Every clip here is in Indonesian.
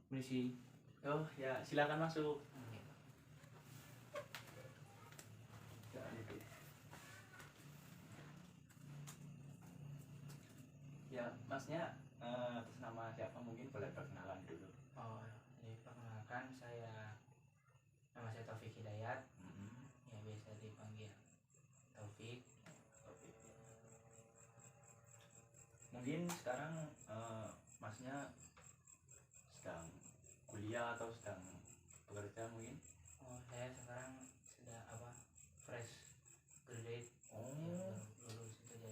Misi. Oh ya, silakan masuk. Oke. Silakan duduk. Ya, masnya atas nama siapa mungkin boleh perkenalan dulu. Oh, jadi perkenalkan nama saya Taufik Hidayat. Ya biasa dipanggil Taufik. Oke. Mungkin sekarang masnya sedang kuliah atau sedang bekerja mungkin? Oh, saya sekarang sudah fresh graduate. Oh, Ya, baru lulus itu jadi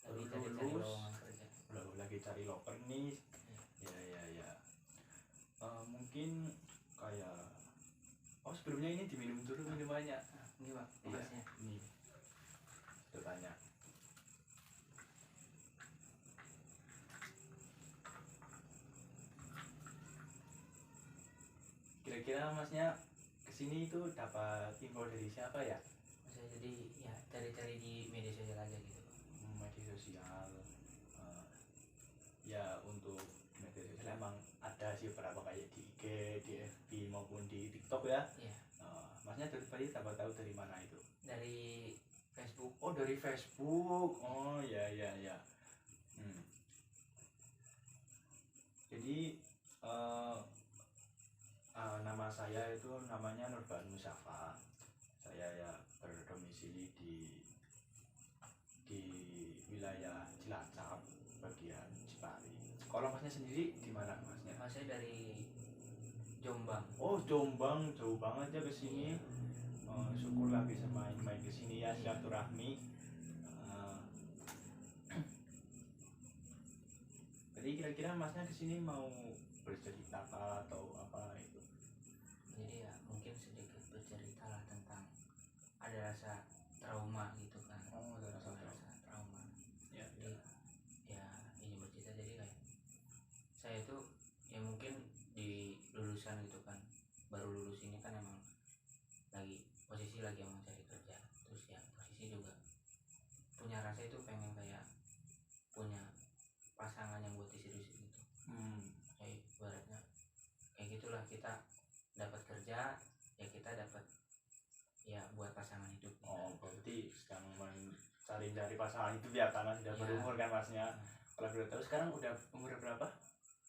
baru lagi cari lulus. lowongan kerja. Lagi cari loker nih. Ya. Ya. Mungkin kayak sebelumnya ini diminum dulu minumannya. Ini Pak, Iya, makasnya. ini sudah banyak. Kira-kira masnya kesini itu dapat info dari siapa ya? Saya jadi ya cari-cari di media sosial aja gitu Pak. Media sosial. eh, ya untuk media sosial emang ada sih beberapa kayak di IG, di FB maupun di TikTok ya. Iya. Masnya dari dapat tahu dari mana itu? Dari Facebook. Oh, dari Facebook. Oh ya. Jadi nama saya itu namanya Nurban Musafa. Saya ya berdomisili di wilayah Cilacap bagian Cipari. Kalau masnya sendiri di mana masnya? Saya dari Jombang. Oh, Jombang, jauh banget ya ke sini. Syukurlah bisa main-main ke sini ya, silaturahmi. Jadi kira-kira masnya ke sini mau bercerita atau apa itu? Jadi ya mungkin sedikit bercerita lah tentang ada rasa trauma gitu kan. Oh, ada rasa trauma. Ya. Jadi ya ini bercerita, jadi kayak saya itu ya mungkin di lulusan gitu kan, baru lulus ini kan emang posisi lagi emang cari kerja, terus ya posisi juga punya rasa itu pengen kayak punya pasangan yang buat diseriusin gitu. Kayak ibaratnya kayak gitulah, kita dapat kerja ya kita dapat ya buat pasangan hidup. Oh, berarti sedang mencari pasangan hidup ya, karena sudah Ya. berumur kan masnya. Kalau boleh tahu sekarang udah umur berapa?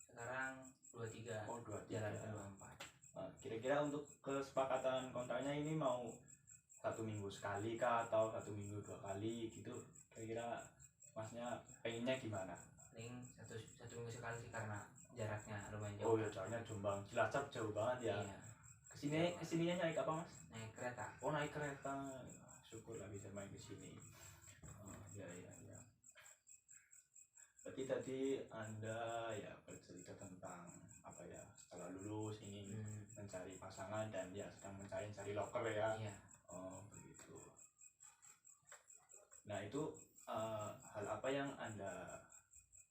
Sekarang 23. Oh, 23. Jalan ke 24. Kira-kira untuk kesepakatan kontraknya ini mau 1 minggu sekali kah atau 1 minggu 2 kali gitu? Kira-kira masnya pengennya gimana? Paling satu minggu sekali sih, karena jaraknya lumayan Oh jauh. ya, jaraknya Jombang Cilacap jauh banget ya. Iya. Kesininya naik apa mas? Naik kereta. Oh, naik kereta. Syukurlah bisa main ke sini. Ya. Berarti tadi Anda ya bercerita tentang apa ya, setelah lulus ingin mencari pasangan dan ya sedang mencari loker ya. Iya. Oh begitu. Nah itu hal apa yang Anda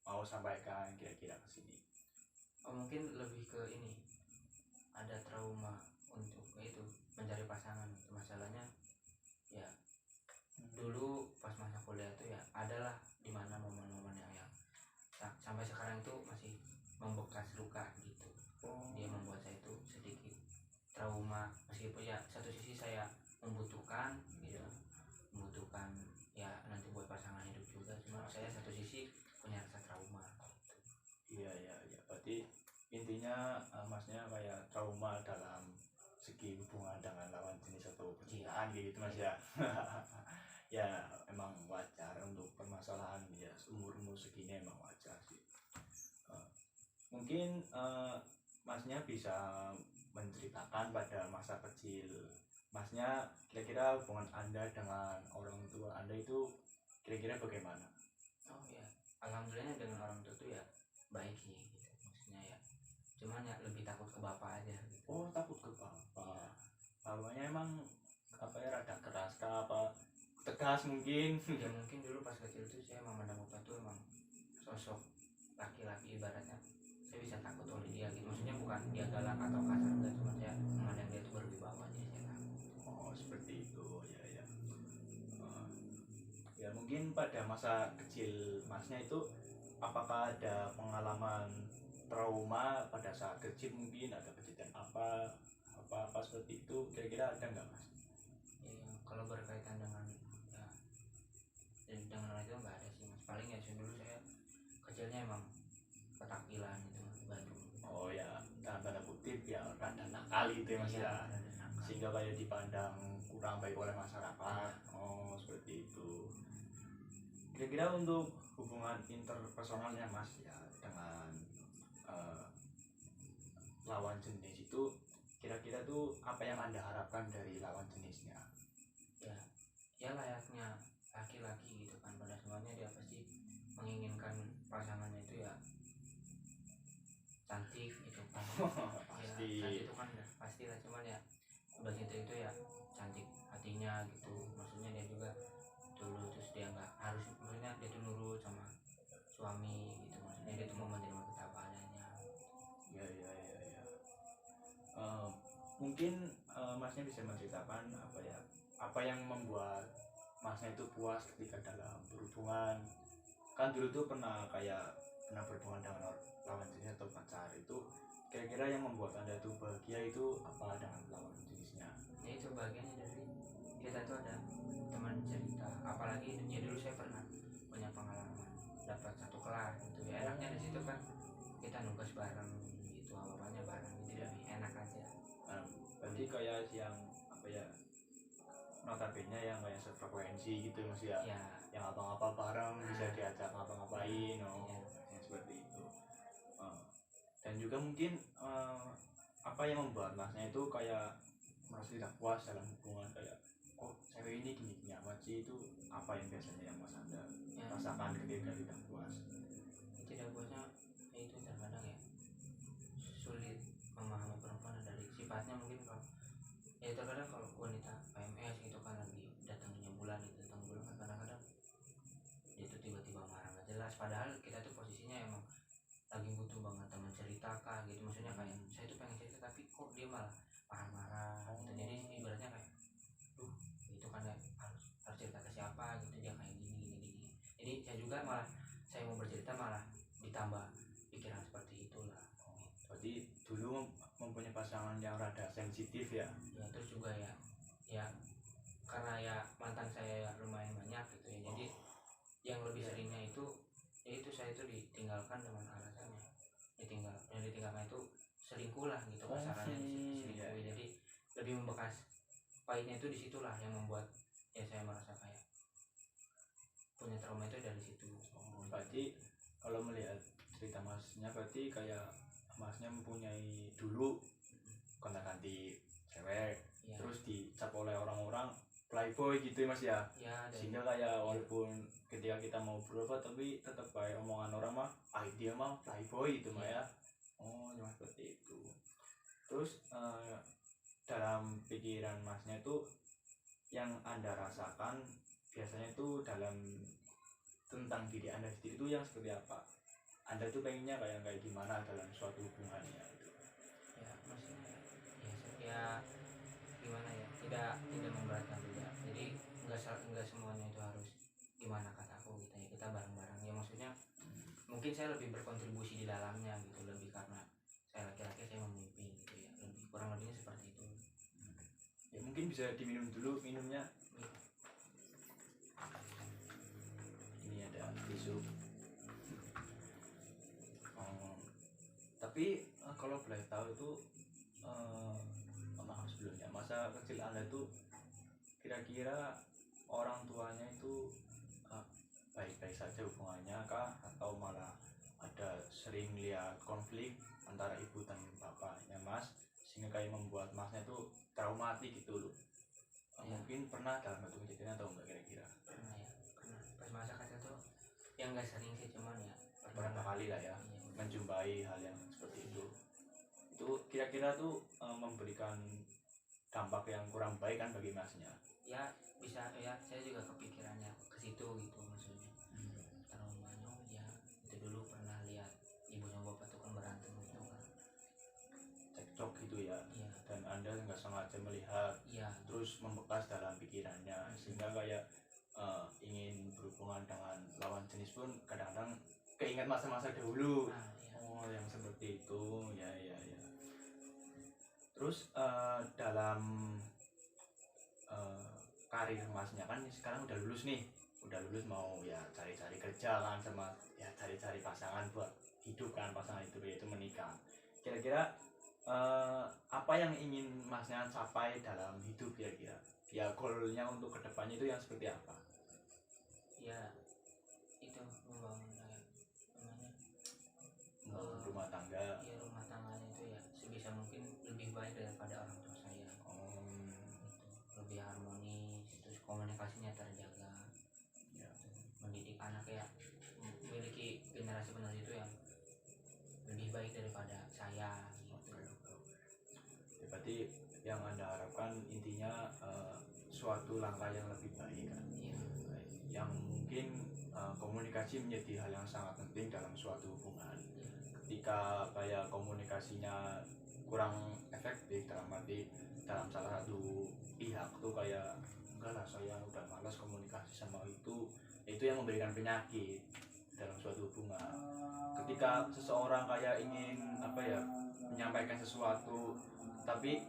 mau sampaikan kira-kira ke sini? Mungkin lebih ke ini, ada trauma untuk itu mencari pasangan. Masalahnya ya dulu pas masa kuliah itu ya adalah dimana momen-momen yang sampai sekarang itu masih membekas luka gitu. Dia membuat saya itu sedikit trauma, meskipun ya satu sisi saya membutuhkan gitu, membutuhkan ya nanti buat pasangan hidup juga, cuma saya satu sisi punya rasa trauma. Iya. Berarti intinya masnya kayak trauma dalam segi hubungan dengan lawan jenis atau percintaan gitu mas ya. Ya emang wajar untuk permasalahan ya umur segini, emang wajar sih. Mungkin masnya bisa menceritakan pada masa kecil masnya, kira-kira hubungan Anda dengan orang tua Anda itu kira-kira bagaimana? Oh ya, alhamdulillah dengan orang tua tuh ya baik sih gitu, maksudnya ya cuman ya lebih takut ke bapak aja gitu. Oh, takut ke bapak. Bapaknya emang apa ya, rada keras kah apa tegas mungkin? Ya mungkin dulu pas kecil tuh saya memandang bapak tuh emang sosok laki-laki, ibaratnya saya bisa takut oleh dia gitu, maksudnya bukan dia galak atau kasar enggak, cuma saya memandang dia tuh berwibawa, jadi saya takut. Oh seperti itu ya. Ya mungkin pada masa kecil masnya itu apakah ada pengalaman trauma pada saat kecil, mungkin ada kejadian apa seperti itu, kira-kira ada nggak mas? Ya, kalau berkaitan dengan dengan hal itu nggak ada sih mas, paling ya dulu saya kecilnya emang petakilan gitu mas, Bandung. Oh ya, dalam tanda kutip ya rada nakal itu ya mas ya, sehingga kayak dipandang kurang baik oleh masyarakat. Oh seperti itu. Kira-kira untuk hubungan interpersonalnya mas ya dengan lawan jenis itu, kira-kira tuh apa yang anda harapkan dari lawan jenisnya? Ya layaknya laki-laki gitu kan, pada semuanya dia pasti menginginkan pasangannya itu ya cantik gitu kan. Pasti. Ya, cantik itu kan pasti lah, cuman ya udah gitu itu ya cantik hatinya gitu, maksudnya dia juga dulu, terus dia nggak harus, maksudnya dia tuh nurut sama suami gitu, maksudnya dia tuh mau menerima betapa adanya. Ya. Mungkin masnya bisa menceritakan apa yang membuat masnya itu puas ketika dalam berhubungan. Kan dulu tuh pernah berhubungan dengan lawan jenis atau pacar itu, kira-kira yang membuat anda tuh bahagia itu apa dengan lawan jenisnya? Ya itu bagiannya dari kita tuh ada teman cerita, apalagi ya dulu saya pernah punya pengalaman dapat satu kelas gitu ya, enaknya di situ kan kita nugas bareng gitu, awalnya bareng gitu, lebih enak aja. Berarti kayak yang notabene yang kayak sefrekuensi gitu mas ya, yang apa-apa bareng bisa diajak ngapa-ngapain, yang seperti itu. Dan juga mungkin apa yang membuat masnya itu kayak merasa tidak puas dalam hubungan, kayak kok cewek ini gini amat sih, itu apa yang biasanya yang mas anda rasakan ketika tidak puas? Tidak puasnya itu terkadang ya sulit memahami perempuan dari sifatnya, mungkin kalau ya terkadang kalau wanita PMS gitu kan lagi datangnya bulan gitu, datang bulan kan kadang-kadang dia tuh tiba-tiba marah nggak jelas, padahal kita tuh posisinya emang lagi butuh banget teman cerita kah gitu, maksudnya kayak saya tuh pengen cerita tapi kok dia malah marah-marah gitu, jadi ibaratnya kayak itu kan ya, harus cerita ke siapa gitu, dia kayak gini, jadi saya juga malah saya mau bercerita malah ditambah pikiran seperti itulah. Berarti dulu mempunyai pasangan yang rada sensitif ya? Ya terus juga ya karena ya mantan saya lumayan banyak gitu ya, jadi yang lebih seringnya itu ya itu saya itu ditinggalkan dengan alasannya ditinggalkan itu selingkuh lah gitu, kasarannya diselingkuhi. Jadi lebih membekas pahitnya itu disitulah yang membuat ya saya merasa kayak punya trauma itu dari situ. Berarti kalau melihat cerita masnya, berarti kayak masnya mempunyai dulu kontak-kanti cewek, terus dicap oleh orang-orang playboy gitu ya mas ya, sehingga kayak walaupun ketika kita mau berubah tapi tetap kayak omongan orang mah dia mah playboy gitu mah ya. Oh cuma seperti itu. Terus dalam pikiran masnya itu yang anda rasakan biasanya itu dalam tentang diri anda sendiri itu yang seperti apa? Anda tuh pengennya kayak gimana dalam suatu hubungannya gitu? Ya maksudnya ya gimana ya, tidak memberatkan juga, jadi nggak semuanya itu harus gimana kataku gitu ya, kita bareng-bareng ya, maksudnya mungkin saya lebih berkontribusi di dalamnya gitu, lebih karena saya laki-laki saya memimpin gitu ya, lebih kurang lebihnya seperti itu. Ya mungkin bisa diminum dulu minumnya. Ini ada tisu. Tapi kalau boleh tahu itu maaf sebelumnya, masa kecil anda itu kira-kira orang tuanya itu baik-baik saja hubungannya kah, atau malah ada sering lihat konflik antara ibu dan bapaknya mas, sehingga kayak membuat masnya itu traumatik gitu loh? Mungkin pernah dalam satu kejadian atau enggak kira-kira? Pernah pas masa kecil tuh yang nggak sering sih, cuman ya beberapa kali lah ya menjumpai hal yang seperti itu kira-kira tuh memberikan dampak yang kurang baik kan bagi masnya? Ya bisa ya, saya juga kepikirannya ke situ gitu, maksudnya traumanya ya itu dulu pernah lihat ibunya bapak tuh kan berantem gitu kan, cekcok gitu ya. Dan anda nggak sengaja melihat, terus membekas dalam pikirannya, sehingga kayak ingin berhubungan dengan lawan jenis pun kadang-kadang keinget masa-masa dahulu. Nah, iya. Oh, yang seperti itu. Ya ya ya. Terus dalam karir masnya kan sekarang udah lulus nih, udah lulus mau ya cari-cari kerja kan, sama ya cari-cari pasangan buat hidup kan, pasangan itu yaitu menikah. Kira-kira apa yang ingin masnya capai dalam hidup kira-kira? Ya goalnya untuk kedepannya itu yang seperti apa? Ya itu membangun namanya Membangun rumah tangga. ya rumah tangganya itu ya sebisa mungkin lebih baik daripada orang tua saya. Itu lebih harmonis, terus komunikasinya terjaga, Ya. mendidik anak ya memiliki generasi penerus itu yang lebih baik daripada saya gitu. Ya, berarti yang Anda harapkan intinya suatu langkah yang lebih baik kan. Iya. Yang mungkin komunikasi menjadi hal yang sangat penting dalam suatu hubungan. Iya. Ketika kayak komunikasinya kurang efektif dalam arti dalam salah satu pihak tuh kayak enggak lah saya udah malas komunikasi sama itu yang memberikan penyakit dalam suatu hubungan. Ketika seseorang kayak ingin apa ya menyampaikan sesuatu tapi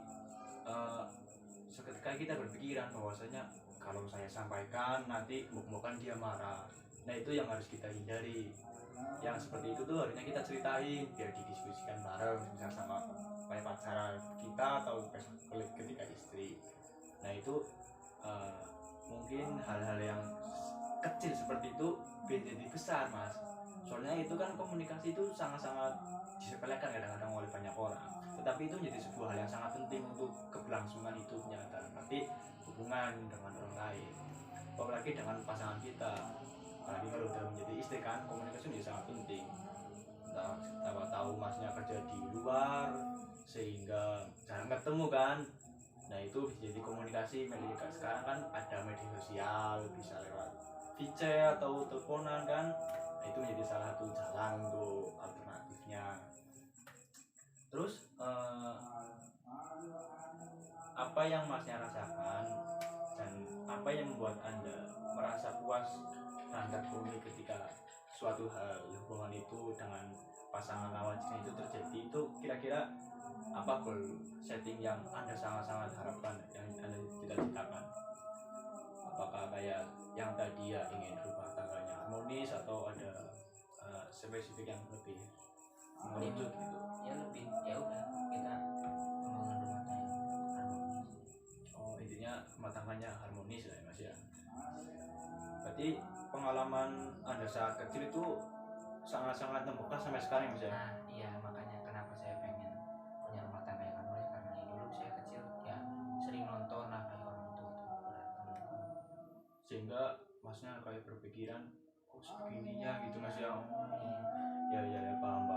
seketika kita berpikiran bahwasanya kalau saya sampaikan nanti muk-mukan dia marah. Nah itu yang harus kita hindari. Yang seperti itu tuh harusnya kita ceritain biar didiskusikan bareng, misal sama kayak pacaran kita atau ketika istri. Nah itu mungkin hal-hal yang kecil seperti itu jadi besar mas. Soalnya itu kan komunikasi itu sangat-sangat disepelekan kadang-kadang oleh banyak orang. Tetapi itu menjadi sebuah hal yang sangat penting untuk keberlangsungan hidupnya dan nanti hubungan dengan orang lain. Apalagi dengan pasangan kita. Apalagi kalau udah menjadi istri kan komunikasi menjadi sangat penting. Kita tahu masnya kerja di luar sehingga jarang ketemu kan. Nah itu bisa jadi komunikasi media sekarang kan ada media sosial bisa lewat VC atau teleponan kan. Nah itu menjadi salah satu jalan untuk alternatifnya. Terus apa yang masnya rasakan dan apa yang membuat anda merasa puas dan terpenuhi ketika suatu hal hubungan itu dengan pasangan lawan jenis itu terjadi, itu kira-kira apa goal setting yang anda sangat-sangat harapkan, yang anda cita-citakan? Apakah kayak yang tadi ya ingin rumah tangganya harmonis atau ada spesifik yang lebih menuntut gitu? Ya lebih ya udah kita membangun rumah tangga harmonis. Oh intinya rumah tangganya harmonis lah ya mas ya. Berarti pengalaman anda saat kecil itu sangat-sangat membekas sampai sekarang mas ya? Nah iya makanya kenapa saya pengen punya rumah tangga yang harmonis, karena dulu saya kecil ya sering nonton lah kayak orang tua tuh berantem. Sehingga masnya kayak berpikiran kok segininya gitu mas ya. Ya paham.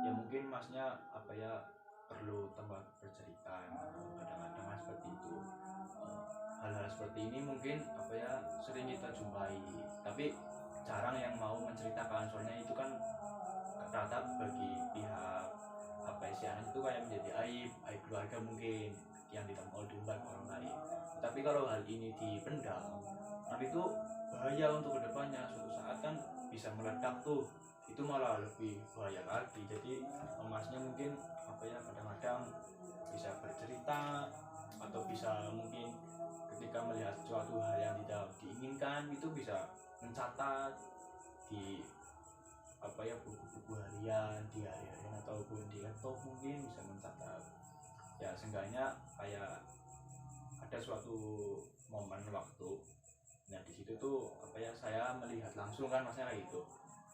Ya mungkin masnya apa ya perlu tempat bercerita kadang-kadang kan seperti itu. Hal-hal seperti ini mungkin apa ya sering kita jumpai tapi jarang yang mau menceritakan, soalnya itu kan rata bagi pihak apa istilahnya itu kayak menjadi aib keluarga mungkin yang tidak mau diumbar ke orang lain. Tapi kalau hal ini dipendam nanti itu bahaya untuk kedepannya, suatu saat kan bisa meledak tuh, itu malah lebih bahaya lagi. Jadi emasnya mungkin apa ya kadang-kadang bisa bercerita atau bisa mungkin ketika melihat suatu hal yang tidak diinginkan itu bisa mencatat di apa ya buku-buku harian, di harian ataupun di laptop mungkin bisa mencatat. Ya seenggaknya kayak ada suatu momen waktu. Nah di situ tuh apa ya saya melihat langsung kan maksudnya kayak gitu,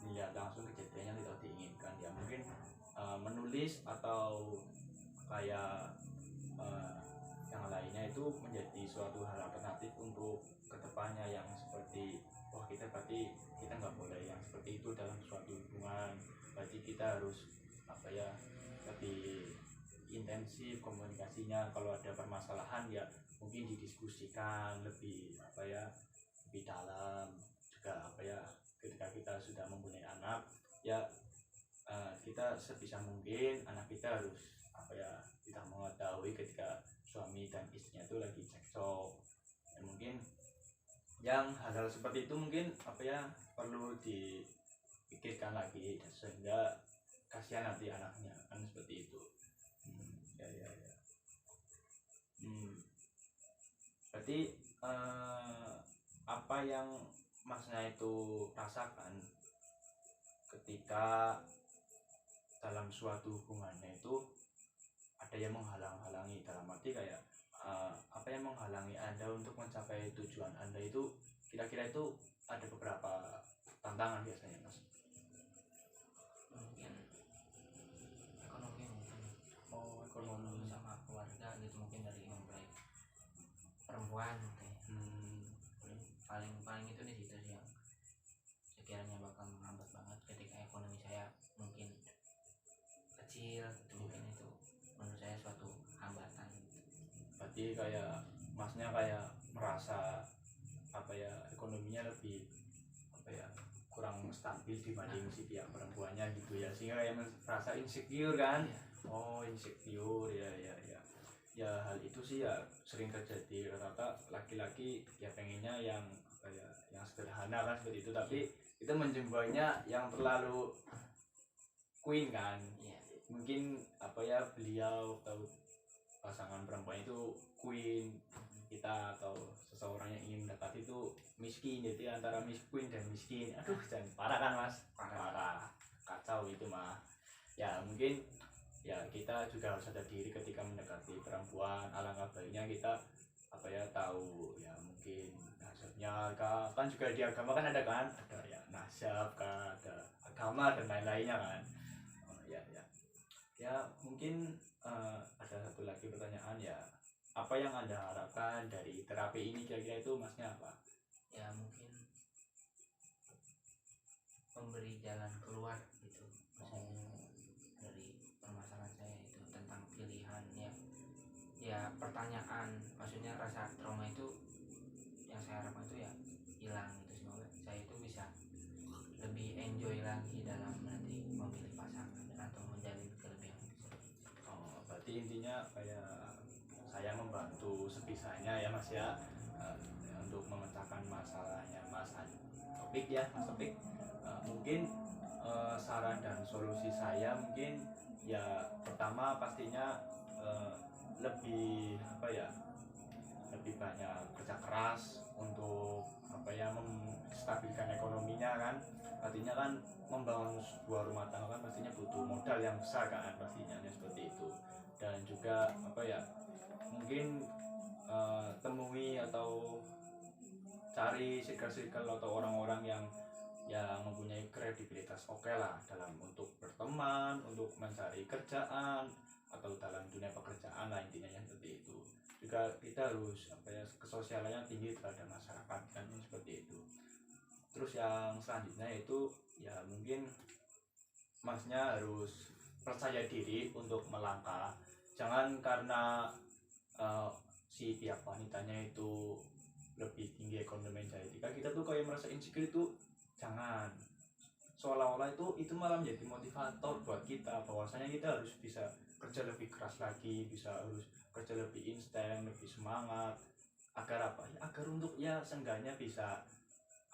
melihat langsung kejadian yang tidak diinginkan. Ya mungkin menulis atau kayak yang lainnya itu menjadi suatu hal alternatif untuk kedepannya yang seperti wah kita berarti kita nggak boleh yang seperti itu dalam suatu hubungan, berarti kita harus apa ya lebih intensif komunikasinya. Kalau ada permasalahan ya mungkin didiskusikan lebih apa ya lebih dalam juga apa ya. Ketika kita sudah mempunyai anak ya kita sebisa mungkin anak kita harus apa ya kita mengetahui ketika suami dan istrinya itu lagi cekcok. Ya, mungkin yang hal-hal seperti itu mungkin apa ya perlu pikirkan lagi, dan sehingga kasihan nanti anaknya kan seperti itu. Ya ya ya. Berarti apa yang masnya itu rasakan ketika dalam suatu hubungannya itu ada yang menghalang-halangi, dalam arti kayak apa yang menghalangi Anda untuk mencapai tujuan Anda itu, kira-kira itu ada beberapa tantangan biasanya mas. Mungkin ekonomi mungkin. Oh, ekonomi sama keluarga gitu, mungkin dari mempelai perempuan gitu ya. paling itu di situ sih yang sekiranya bakal menghambat banget ketika ekonomi saya mungkin kecil gitu. Mungkin itu menurut saya suatu hambatan. Berarti kayak masnya kayak merasa apa ya, ekonominya lebih apa ya, kurang stabil dibanding si pihak perempuannya gitu ya, sehingga kayak merasa insecure kan. Oh, insecure, ya ya ya. Ya hal itu sih ya sering terjadi, rata-rata laki-laki ya pengennya yang apa ya, yang sederhana kan seperti itu, tapi kita menjembainya yang terlalu queen kan. Mungkin apa ya, beliau atau pasangan perempuan itu queen, kita atau seseorang yang ingin mendekati itu miskin, jadi antara miss queen dan miskin, aduh jangan parah kan mas, parah kacau itu mah. Ya mungkin ya kita juga harus sadar diri ketika mendekati perempuan, alangkah baiknya kita apa ya, tahu ya mungkin nasabnya kan juga di agama kan ada ya nasab kan, ada agama dan lain-lainnya kan. Ya mungkin ada satu lagi pertanyaan ya, apa yang Anda harapkan dari terapi ini, kira-kira itu masnya apa? Ya mungkin memberi jalan keluar gitu, maksudnya dari permasalahan saya itu tentang pilihan ya pertanyaan, maksudnya rasa trauma itu yang saya harapkan itu ya hilang gitu. Semoga saya itu bisa lebih enjoy lagi dalam nanti memilih pasangan atau menjalin kelebihan. Berarti intinya kayak saya membantu sebisanya ya mas ya, untuk memecahkan masalahnya mas Topik ya, mas Topik. Mungkin saran dan solusi saya mungkin ya pertama pastinya lebih apa ya, lebih banyak kerja keras untuk apa ya, menstabilkan ekonominya kan. Artinya kan membangun sebuah rumah tangga kan pastinya butuh modal yang besar kan, pastinya seperti itu. Dan juga apa ya, mungkin temui atau cari circle-circle atau orang-orang yang mempunyai kredibilitas oke lah dalam untuk berteman, untuk mencari kerjaan atau dalam dunia pekerjaan lah, intinya yang seperti itu. Juga kita harus apa ya, kesosialannya tinggi terhadap masyarakat kan, seperti itu. Terus yang selanjutnya itu ya mungkin masnya harus percaya diri untuk melangkah. Jangan karena si pihak wanitanya itu lebih tinggi ekonomi dari kita tuh kayak merasa insecure, itu jangan. Seolah-olah itu malah menjadi motivator buat kita, bahwasanya kita harus bisa kerja lebih keras lagi, harus kerja lebih instan, lebih semangat, agar apa ya, agar untuk ya seenggaknya bisa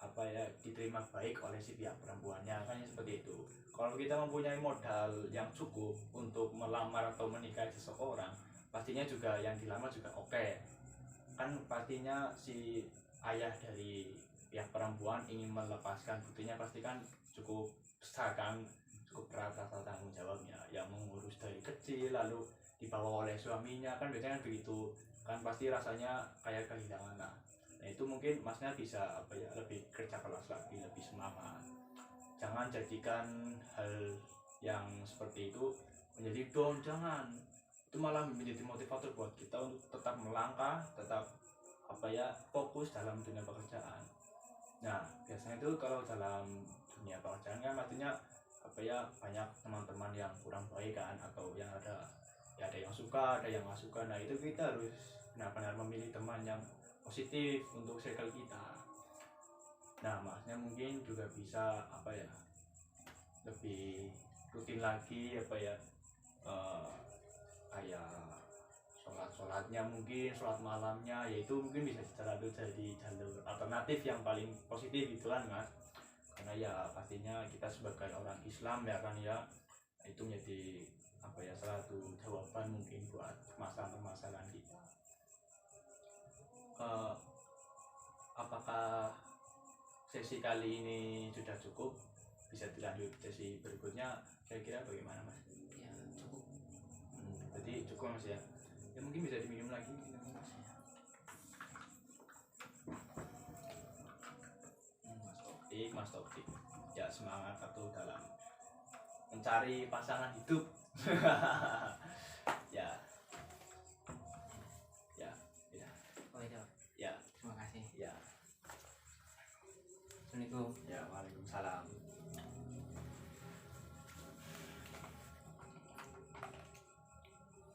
apa ya, diterima baik oleh si pihak perempuannya kan, seperti itu. Kalau kita mempunyai modal yang cukup untuk melamar atau menikahi seseorang, pastinya juga yang dilamar juga oke kan. Pastinya si ayah dari pihak perempuan ingin melepaskan buktinya, pasti kan cukup besar kan, cukup berat rasa tanggung jawabnya, yang mengurus dari kecil lalu dibawa oleh suaminya kan, biasanya kan begitu kan, pasti rasanya kayak kehilangan lah. Nah itu mungkin masnya bisa apa ya, lebih kerja keras lagi, lebih semangat. Jangan jadikan hal yang seperti itu menjadi down, jangan. Itu malah menjadi motivator buat kita untuk tetap melangkah, tetap apa ya, fokus dalam dunia pekerjaan. Nah biasanya itu kalau dalam dunia pekerjaan kan artinya apa ya, banyak teman-teman yang kurang baik kan, atau yang ada yang suka, ada yang nggak suka. Nah itu kita harus benar-benar memilih teman yang positif untuk circle kita. Nah masnya mungkin juga bisa apa ya, lebih rutin lagi apa ya, kayak sholatnya, mungkin sholat malamnya, yaitu mungkin bisa jadi jalur alternatif yang paling positif gitu kan mas. karena ya pastinya kita sebagai orang Islam ya kan ya, itu menjadi apa ya, salah satu jawaban mungkin buat masalah-permasalahan kita. Apakah sesi kali ini sudah cukup? Bisa dilanjut sesi berikutnya, kira-kira bagaimana Mas? Ya cukup. Jadi cukup Mas ya. Ya mungkin bisa diminum lagi Mas. Mas Topik ya, semangat atau dalam mencari pasangan hidup. ya ya ya Oh itu. ya Terima kasih. ya Assalamualaikum. ya, waalaikumsalam.